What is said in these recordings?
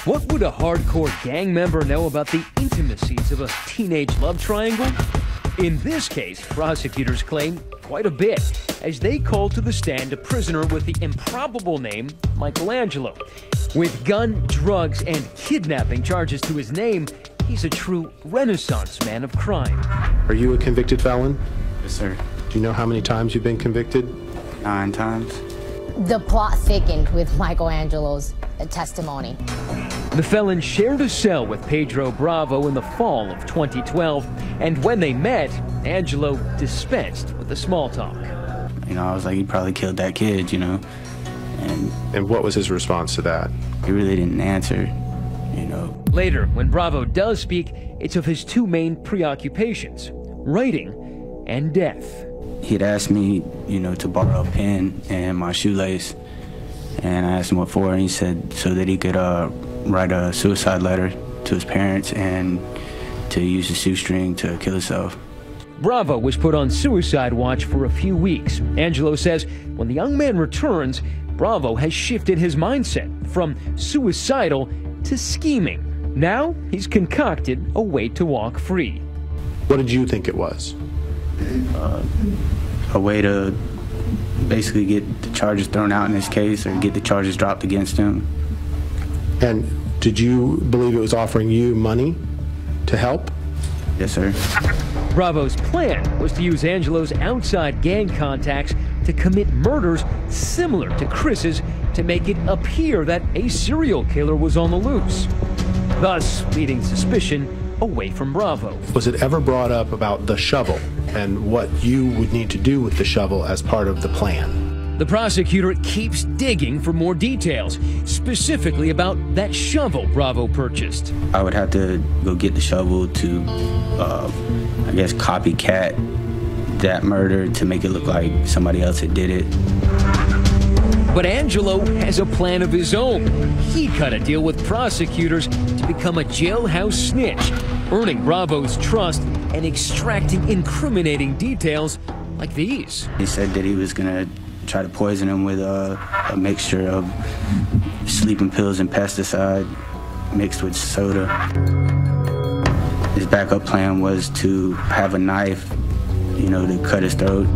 What would a hardcore gang member know about the intimacies of a teenage love triangle? In this case, prosecutors claim quite a bit, as they called to the stand a prisoner with the improbable name Michelangelo. With gun, drugs, and kidnapping charges to his name, he's a true renaissance man of crime. Are you a convicted felon? Yes, sir. Do you know how many times you've been convicted? 9 times. The plot thickened with Michelangelo's testimony. The felon shared a cell with Pedro Bravo in the fall of 2012, and when they met, Angelo dispensed with the small talk. You know, I was like, he probably killed that kid, you know. And what was his response to that? He really didn't answer, you know. Later, when Bravo does speak, it's of his two main preoccupations: writing and death. He'd asked me, you know, to borrow a pen and my shoelace. And I asked him what for, and he said so that he could write a suicide letter to his parents and to use a shoestring to kill himself. Bravo was put on suicide watch for a few weeks. Angelo says when the young man returns, Bravo has shifted his mindset from suicidal to scheming. Now he's concocted a way to walk free. What did you think it was? A way to basically get the charges thrown out in this case, or get the charges dropped against him. And did you believe it was offering you money to help? Yes, sir. Bravo's plan was to use Angelo's outside gang contacts to commit murders similar to Chris's to make it appear that a serial killer was on the loose, thus leading suspicion away from Bravo. Was it ever brought up about the shovel and what you would need to do with the shovel as part of the plan? The prosecutor keeps digging for more details, specifically about that shovel Bravo purchased. I would have to go get the shovel to, I guess, copycat that murder to make it look like somebody else had did it. But Angelo has a plan of his own. He cut a deal with prosecutors to become a jailhouse snitch, earning Bravo's trust and extracting incriminating details like these. He said that he was gonna try to poison him with a mixture of sleeping pills and pesticide mixed with soda. His backup plan was to have a knife, you know, to cut his throat.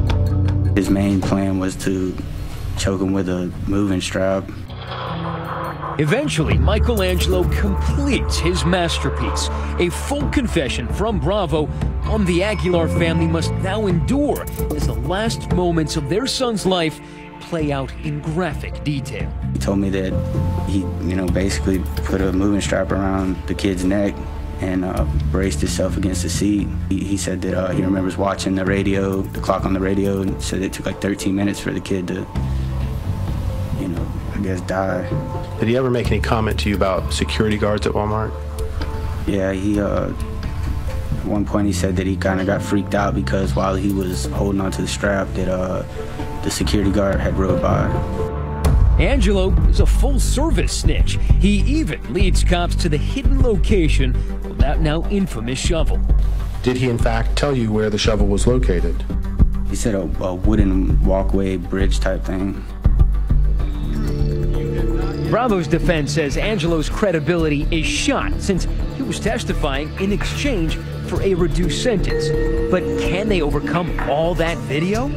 His main plan was to choke him with a moving strap. Eventually, Michelangelo completes his masterpiece, a full confession from Bravo on the Aguilar family must now endure as the last moments of their son's life play out in graphic detail. He told me that he, you know, basically put a moving strap around the kid's neck and braced himself against the seat. He said that he remembers watching the radio, the clock on the radio, and said it took like 13 minutes for the kid to, you know, I guess die. Did he ever make any comment to you about security guards at Walmart? Yeah, he, at one point he said that he kind of got freaked out because while he was holding onto the strap that the security guard had rode by. Angelo is a full-service snitch. He even leads cops to the hidden location of that now infamous shovel. Did he in fact tell you where the shovel was located? He said a wooden walkway bridge type thing. Bravo's defense says Angelo's credibility is shot since he was testifying in exchange for a reduced sentence. But can they overcome all that video?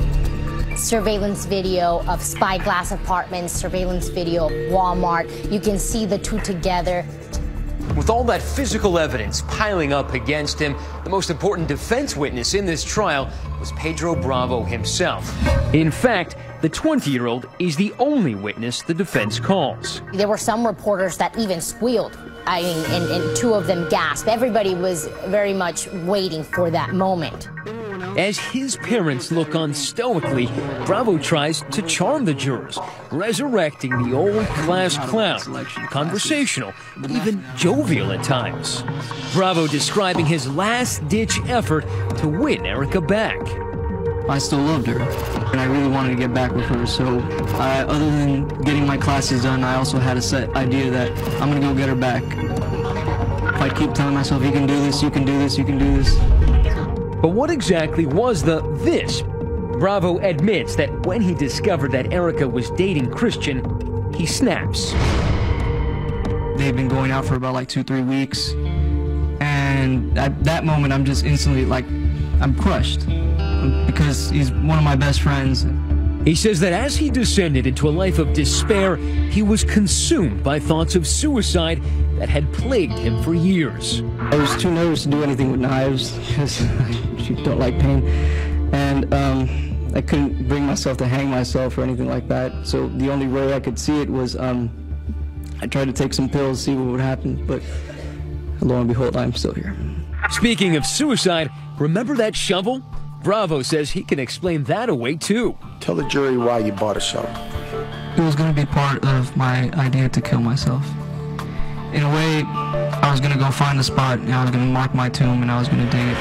Surveillance video of Spyglass Apartments, surveillance video of Walmart. You can see the two together. With all that physical evidence piling up against him, the most important defense witness in this trial was Pedro Bravo himself. In fact, the 20-year-old is the only witness the defense calls. There were some reporters that even squealed. I mean, and two of them gasped. Everybody was very much waiting for that moment. As his parents look on stoically, Bravo tries to charm the jurors, resurrecting the old class clown, conversational, even jovial at times. Bravo describing his last-ditch effort to win Erica back. I still loved her, and I really wanted to get back with her, so other than getting my classes done, I also had a set idea that I'm gonna go get her back. If I keep telling myself, you can do this, you can do this, you can do this. But what exactly was the this? Bravo admits that when he discovered that Erica was dating Christian, he snaps. they've been going out for about like 2-3 weeks. And at that moment, I'm just instantly like, I'm crushed because he's one of my best friends. He says that as he descended into a life of despair, he was consumed by thoughts of suicide that had plagued him for years. I was too nervous to do anything with knives because I don't like pain. And I couldn't bring myself to hang myself or anything like that. So the only way I could see it was I tried to take some pills, see what would happen, but lo and behold, I'm still here. Speaking of suicide, remember that shovel? Bravo says he can explain that away too. Tell the jury why you bought a shovel. It was going to be part of my idea to kill myself. In a way, I was going to go find the spot, and I was going to mark my tomb, and I was going to dig it.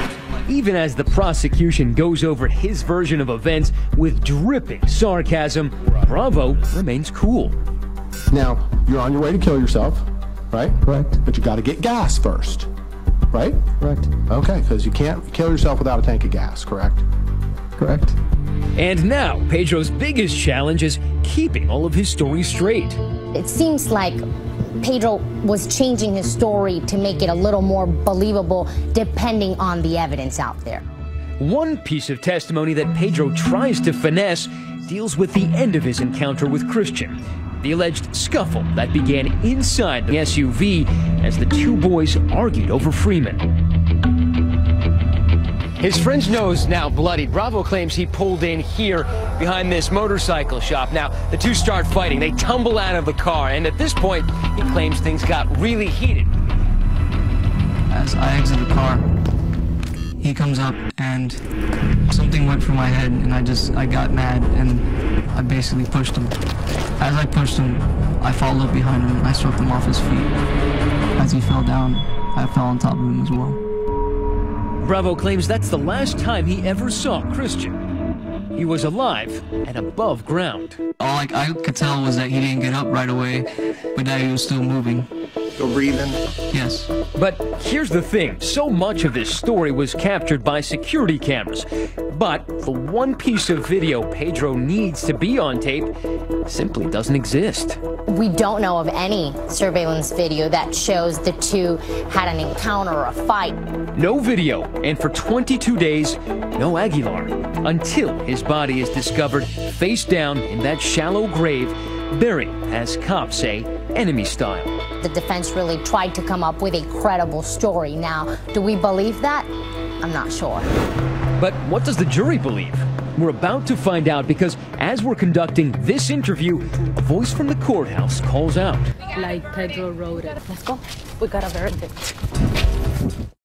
Even as the prosecution goes over his version of events with dripping sarcasm, Bravo remains cool. Now, you're on your way to kill yourself, right? Correct. But you got to get gas first, right? Correct. Okay, because you can't kill yourself without a tank of gas, correct? Correct. And now, Pedro's biggest challenge is keeping all of his stories straight. It seems like Pedro was changing his story to make it a little more believable depending on the evidence out there. One piece of testimony that Pedro tries to finesse deals with the end of his encounter with Christian, the alleged scuffle that began inside the SUV as the two boys argued over Freeman. His friend's nose now bloodied. Bravo claims he pulled in here behind this motorcycle shop. Now, the two start fighting. They tumble out of the car, and at this point, he claims things got really heated. As I exit the car, he comes up and something went through my head, and I got mad, and I basically pushed him. As I pushed him, I followed up behind him, and I swept him off his feet. As he fell down, I fell on top of him as well. Bravo claims that's the last time he ever saw Christian. He was alive and above ground. All I could tell was that he didn't get up right away, but that he was still moving. Still breathing? Yes. But here's the thing. So much of this story was captured by security cameras. But the one piece of video Pedro needs to be on tape simply doesn't exist. We don't know of any surveillance video that shows the two had an encounter or a fight. No video, and for 22 days, no Aguilar, until his body is discovered face down in that shallow grave, buried, as cops say, enemy style. The defense really tried to come up with a credible story. Now, do we believe that? I'm not sure. But what does the jury believe? We're about to find out because as we're conducting this interview, a voice from the courthouse calls out. Like Pedro wrote it. Let's go. We got a verdict.